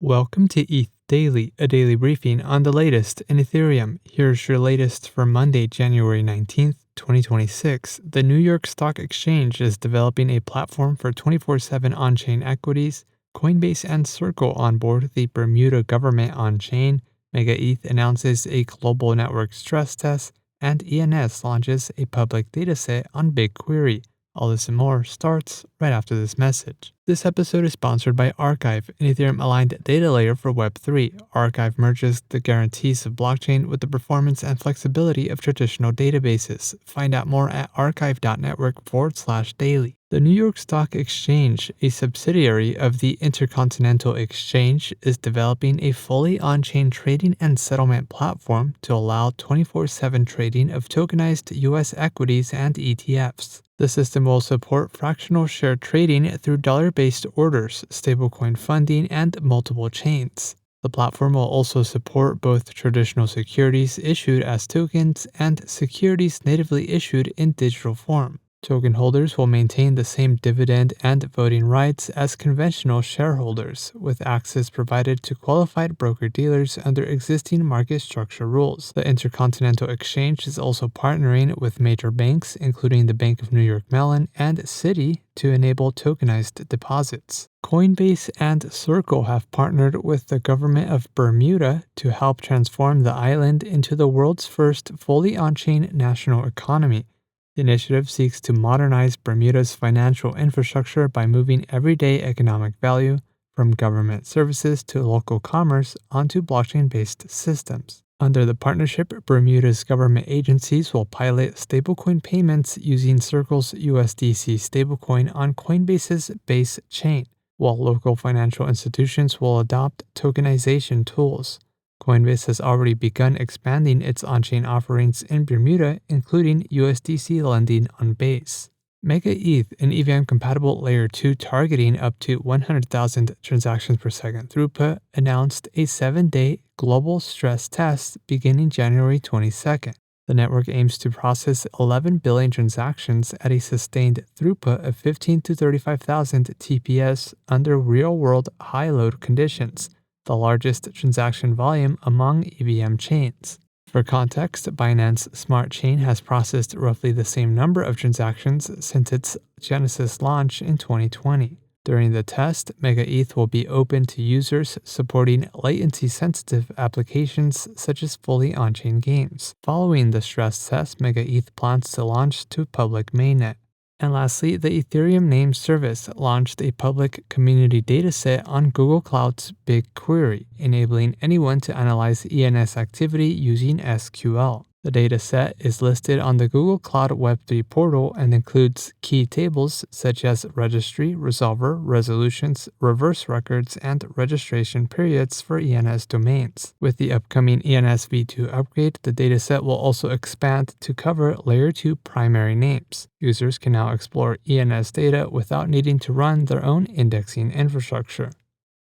Welcome to ETH Daily, a daily briefing on the latest in Ethereum. Here's your latest for Monday, January 19th, 2026. The New York Stock Exchange is developing a platform for 24/7 on-chain equities. Coinbase and Circle onboard the Bermuda government on-chain. Mega ETH announces a global network stress test, and ENS launches a public dataset on BigQuery. All this and more starts right after this message. This episode is sponsored by Archive, an Ethereum-aligned data layer for Web3. Archive merges the guarantees of blockchain with the performance and flexibility of traditional databases. Find out more at archive.network/daily. The New York Stock Exchange, a subsidiary of the Intercontinental Exchange, is developing a fully on-chain trading and settlement platform to allow 24/7 trading of tokenized U.S. equities and ETFs. The system will support fractional share trading through dollar-based orders, stablecoin funding, and multiple chains. The platform will also support both traditional securities issued as tokens and securities natively issued in digital form. Token holders will maintain the same dividend and voting rights as conventional shareholders, with access provided to qualified broker-dealers under existing market structure rules. The Intercontinental Exchange is also partnering with major banks, including the Bank of New York Mellon and Citi, to enable tokenized deposits. Coinbase and Circle have partnered with the government of Bermuda to help transform the island into the world's first fully on-chain national economy. The initiative seeks to modernize Bermuda's financial infrastructure by moving everyday economic value from government services to local commerce onto blockchain-based systems. Under the partnership, Bermuda's government agencies will pilot stablecoin payments using Circle's USDC stablecoin on Coinbase's base chain, while local financial institutions will adopt tokenization tools. Coinbase has already begun expanding its on-chain offerings in Bermuda, including USDC lending on Base. Mega ETH, an EVM-compatible Layer 2 targeting up to 100,000 transactions per second throughput, announced a 7-day global stress test beginning January 22nd. The network aims to process 11 billion transactions at a sustained throughput of 15 to 35,000 TPS under real-world high-load conditions, the largest transaction volume among EVM chains. For context, Binance Smart Chain has processed roughly the same number of transactions since its Genesis launch in 2020. During the test, Mega ETH will be open to users supporting latency-sensitive applications such as fully on-chain games. Following the stress test, Mega ETH plans to launch to public mainnet. And lastly, the Ethereum Name Service launched a public community dataset on Google Cloud's BigQuery, enabling anyone to analyze ENS activity using SQL. The dataset is listed on the Google Cloud Web3 portal and includes key tables such as registry, resolver, resolutions, reverse records, and registration periods for ENS domains. With the upcoming ENS v2 upgrade, the dataset will also expand to cover Layer 2 primary names. Users can now explore ENS data without needing to run their own indexing infrastructure.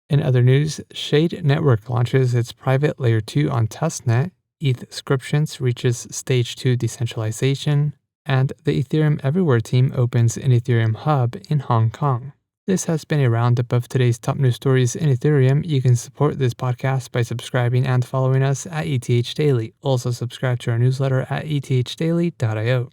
In other news, Shade Network launches its private Layer 2 on testnet, ETHscriptions reaches Stage 2 decentralization, and the Ethereum Everywhere team opens an Ethereum hub in Hong Kong. This has been a roundup of today's top news stories in Ethereum. You can support this podcast by subscribing and following us at ETH Daily. Also subscribe to our newsletter at ethdaily.io.